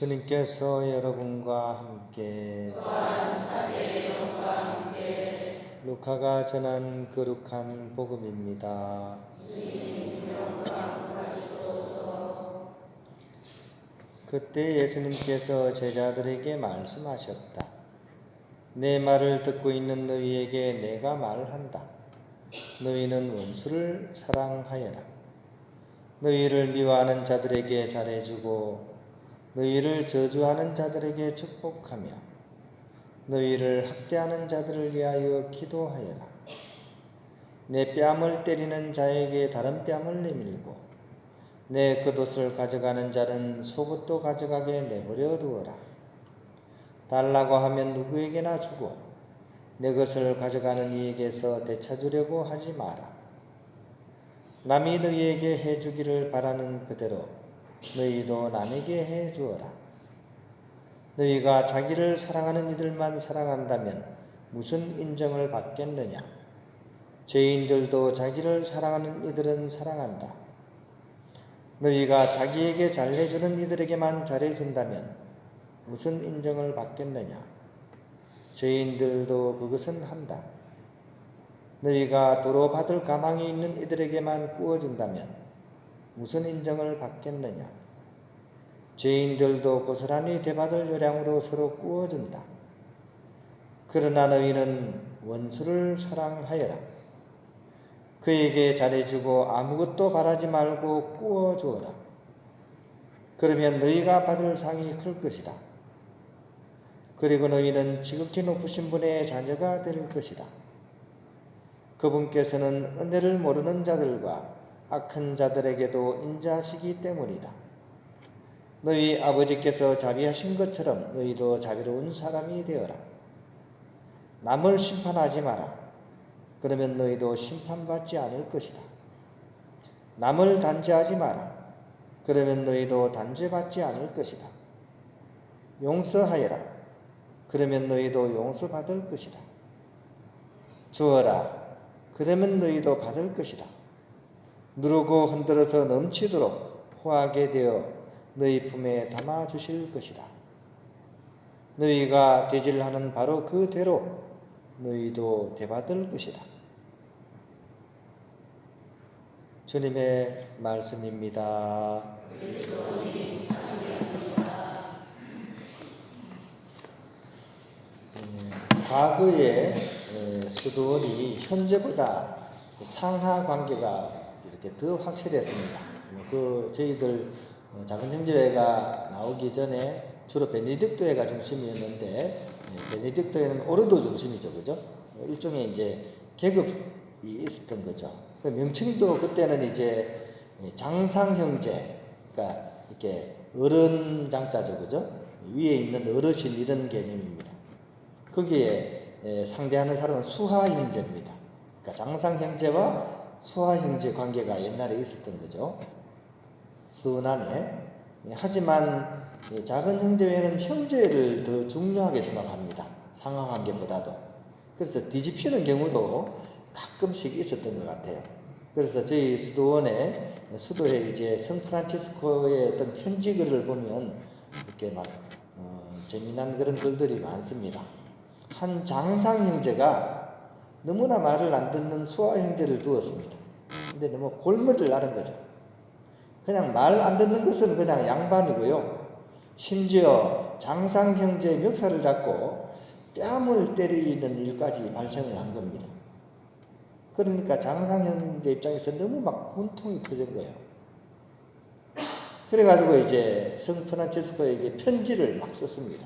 주님께서 여러분과 함께 루카가 전한 거룩한 복음입니다. 그때 예수님께서 제자들에게 말씀하셨다. 내 말을 듣고 있는 너희에게 내가 말한다. 너희는 원수를 사랑하여라. 너희를 미워하는 자들에게 잘해주고 너희를 저주하는 자들에게 축복하며 너희를 학대하는 자들을 위하여 기도하여라. 내 뺨을 때리는 자에게 다른 뺨을 내밀고 내 겉옷을 가져가는 자는 속옷도 가져가게 내버려 두어라. 달라고 하면 누구에게나 주고 내 것을 가져가는 이에게서 되찾으려고 하지 마라. 남이 너희에게 해주기를 바라는 그대로 너희도 남에게 해주어라. 너희가 자기를 사랑하는 이들만 사랑한다면 무슨 인정을 받겠느냐? 죄인들도 자기를 사랑하는 이들은 사랑한다. 너희가 자기에게 잘해주는 이들에게만 잘해준다면 무슨 인정을 받겠느냐? 죄인들도 그것은 한다. 너희가 도로 받을 가망이 있는 이들에게만 구워준다면 무슨 인정을 받겠느냐? 죄인들도 고스란히 되받을 요량으로 서로 구워준다. 그러나 너희는 원수를 사랑하여라. 그에게 잘해주고 아무것도 바라지 말고 구워주어라. 그러면 너희가 받을 상이 클 것이다. 그리고 너희는 지극히 높으신 분의 자녀가 될 것이다. 그분께서는 은혜를 모르는 자들과 악한 자들에게도 인자하시기 때문이다. 너희 아버지께서 자비하신 것처럼 너희도 자비로운 사람이 되어라. 남을 심판하지 마라. 그러면 너희도 심판받지 않을 것이다. 남을 단죄하지 마라. 그러면 너희도 단죄받지 않을 것이다. 용서하여라. 그러면 너희도 용서받을 것이다. 주어라. 그러면 너희도 받을 것이다. 누르고 흔들어서 넘치도록 호하게 되어 너희 품에 담아 주실 것이다. 너희가 되질하는 바로 그 대로 너희도 되받을 것이다. 주님의 말씀입니다. 과거의 수도원이 현재보다 상하 관계가 이렇게 더 확실했습니다. 저희들 작은 형제회가 나오기 전에 주로 베네딕토회가 중심이었는데 베네딕토회는 오르도 중심이죠, 그죠? 일종의 이제 계급이 있었던 거죠. 그 명칭도 그때는 이제 장상 형제, 그러니까 이렇게 어른 장자죠, 그죠? 위에 있는 어르신 이런 개념입니다. 거기에 상대하는 사람은 수하 형제입니다. 그러니까 장상 형제와 수하 형제 관계가 옛날에 있었던 거죠. 순환에. 하지만 작은 형제회는 형제를 더 중요하게 생각합니다. 상하 관계보다도. 그래서 뒤집히는 경우도 가끔씩 있었던 것 같아요. 그래서 저희 수도에 이제 성프란치스코의 어떤 편지글을 보면 이렇게 막 재미난 그런 글들이 많습니다. 한 장상 형제가 너무나 말을 안 듣는 수하 형제를 두었습니다. 근데 너무 골머리를 나른 거죠. 그냥 말 안 듣는 것은 그냥 양반이고요. 심지어 장상 형제의 멱살을 잡고 뺨을 때리는 일까지 발생을 한 겁니다. 그러니까 장상 형제 입장에서 너무 막 분통이 터진 거예요. 그래가지고 이제 성프란치스코에게 편지를 막 썼습니다.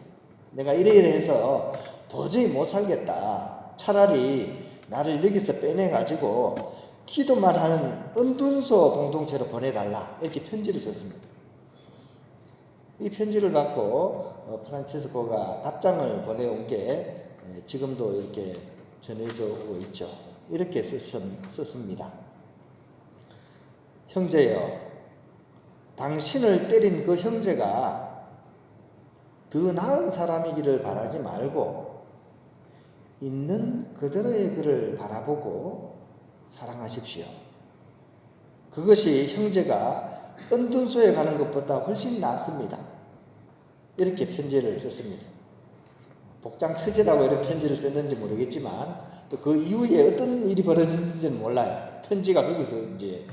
내가 이래 해서 도저히 못 살겠다. 차라리 나를 여기서 빼내가지고 기도만 하는 은둔소 공동체로 보내달라. 이렇게 편지를 썼습니다. 이 편지를 받고 프란치스코가 답장을 보내온 게 지금도 이렇게 전해져 오고 있죠. 이렇게 썼습니다. 형제여, 당신을 때린 그 형제가 더 나은 사람이기를 바라지 말고 있는 그대로의 그를 바라보고 사랑하십시오. 그것이 형제가 은둔소에 가는 것보다 훨씬 낫습니다. 이렇게 편지를 썼습니다. 복장 처지라고 이런 편지를 썼는지 모르겠지만 또 그 이후에 어떤 일이 벌어졌는지는 몰라요. 편지가 거기서 이제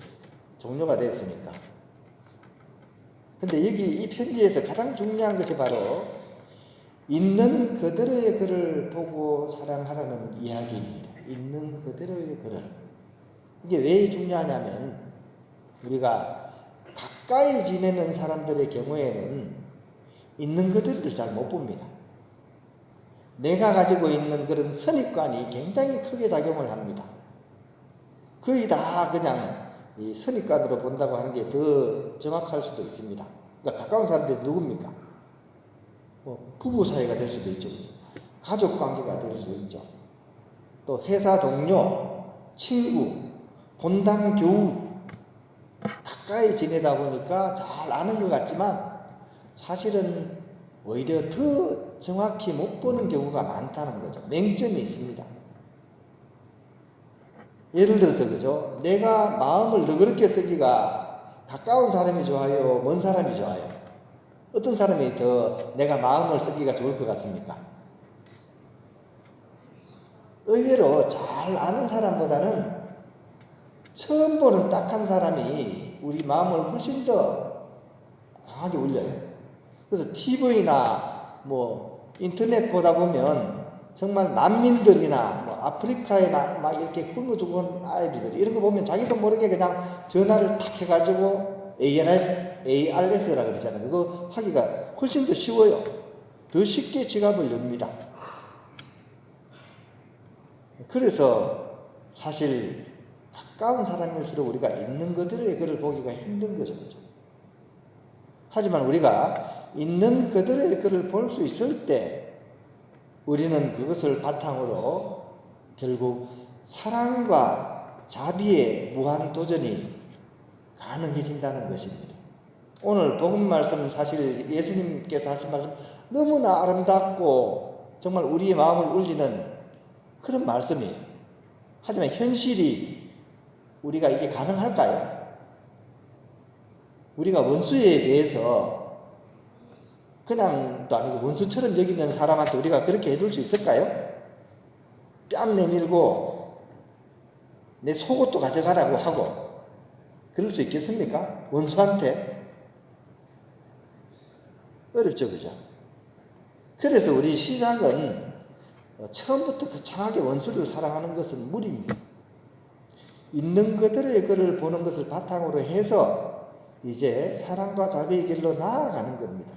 종료가 됐으니까. 근데 여기 이 편지에서 가장 중요한 것이 바로 있는 그대로의 글을 보고 사랑하라는 이야기입니다. 있는 그대로의 글을. 이게 왜 중요하냐면 우리가 가까이 지내는 사람들의 경우에는 있는 그대로를 잘 못 봅니다. 내가 가지고 있는 그런 선입관이 굉장히 크게 작용을 합니다. 거의 다 그냥 이 선입관으로 본다고 하는 게 더 정확할 수도 있습니다. 그러니까 가까운 사람들이 누굽니까? 부부 사이가 될 수도 있죠. 가족 관계가 될 수도 있죠. 또 회사 동료, 친구, 본당 교우 가까이 지내다 보니까 잘 아는 것 같지만 사실은 오히려 더 정확히 못 보는 경우가 많다는 거죠. 맹점이 있습니다. 예를 들어서 그죠? 내가 마음을 너그럽게 쓰기가 가까운 사람이 좋아요? 먼 사람이 좋아요? 어떤 사람이 더 내가 마음을 쓰기가 좋을 것 같습니까? 의외로 잘 아는 사람보다는 처음 보는 딱한 사람이 우리 마음을 훨씬 더 강하게 울려요. 그래서 TV나 인터넷 보다 보면 정말 난민들이나 아프리카에 막 이렇게 굶어 죽은 아이들 이런 거 보면 자기도 모르게 그냥 전화를 탁 해가지고 ARS라 그러잖아요. 그거 하기가 훨씬 더 쉬워요. 더 쉽게 지갑을 엽니다. 그래서 사실 가까운 사람일수록 우리가 있는 그대로의 글을 보기가 힘든 거죠. 하지만 우리가 있는 그대로의 글을 볼 수 있을 때 우리는 그것을 바탕으로 결국 사랑과 자비의 무한 도전이 가능해진다는 것입니다. 오늘 복음 말씀은 사실 예수님께서 하신 말씀 너무나 아름답고 정말 우리의 마음을 울리는 그런 말씀이에요. 하지만 현실이 우리가 이게 가능할까요? 우리가 원수에 대해서 그냥도 아니고 원수처럼 여기는 사람한테 우리가 그렇게 해줄 수 있을까요? 뺨 내밀고 내 속옷도 가져가라고 하고 그럴 수 있겠습니까? 원수한테? 어렵죠, 그죠? 그래서 우리 시작은 처음부터 거창하게 원수를 사랑하는 것은 무리입니다. 있는 그대로의 글을 보는 것을 바탕으로 해서 이제 사랑과 자비의 길로 나아가는 겁니다.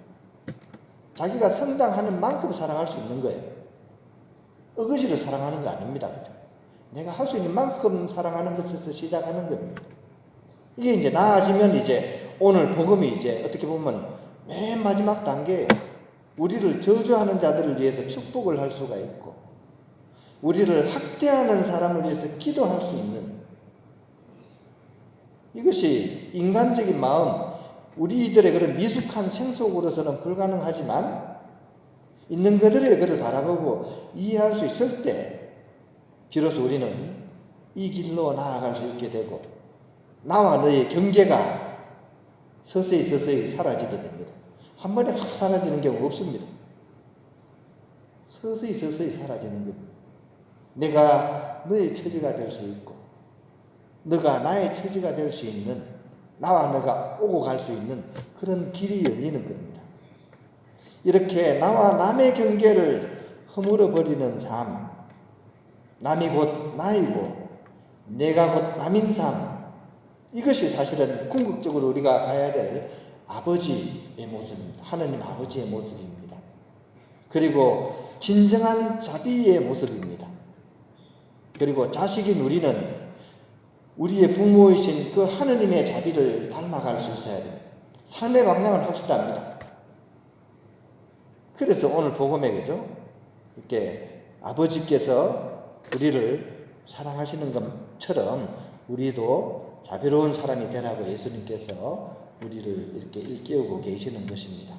자기가 성장하는 만큼 사랑할 수 있는 거예요. 어거지로 사랑하는 거 아닙니다. 내가 할 수 있는 만큼 사랑하는 것에서 시작하는 겁니다. 이게 이제 나아지면 이제 오늘 복음이 이제 어떻게 보면 맨 마지막 단계에 우리를 저주하는 자들을 위해서 축복을 할 수가 있고 우리를 학대하는 사람을 위해서 기도할 수 있는 이것이 인간적인 마음, 우리들의 그런 미숙한 생속으로서는 불가능하지만 있는 그들의 그를 바라보고 이해할 수 있을 때 비로소 우리는 이 길로 나아갈 수 있게 되고 나와 너의 경계가 서서히 사라지게 됩니다. 한 번에 확 사라지는 경우 없습니다. 서서히 사라지는 겁니다. 내가 너의 처지가 될 수 있고 너가 나의 처지가 될 수 있는 나와 너가 오고 갈 수 있는 그런 길이 열리는 겁니다. 이렇게 나와 남의 경계를 허물어 버리는 삶, 남이 곧 나이고 내가 곧 남인 삶, 이것이 사실은 궁극적으로 우리가 가야 될 아버지의 모습입니다. 하느님 아버지의 모습입니다. 그리고 진정한 자비의 모습입니다. 그리고 자식인 우리는 우리의 부모이신 그 하느님의 자비를 닮아갈 수 있어야 됩니다. 삶의 방향은 확실합니다. 그래서 오늘 복음에 그죠? 이렇게 아버지께서 우리를 사랑하시는 것처럼 우리도 자비로운 사람이 되라고 예수님께서 우리를 이렇게 일깨우고 계시는 것입니다.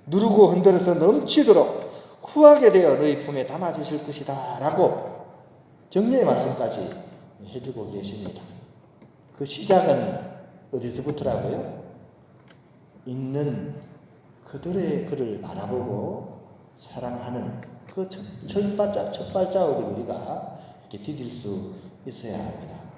누르고 흔들어서 넘치도록 후하게 되어 너희 품에 담아주실 것이다 라고 격려의 말씀까지 해주고 계십니다. 그 시작은 어디서부터라고요? 있는 그들의 그를 바라보고 사랑하는 그 첫 발자국을 우리가 이렇게 디딜 수 있어야 합니다.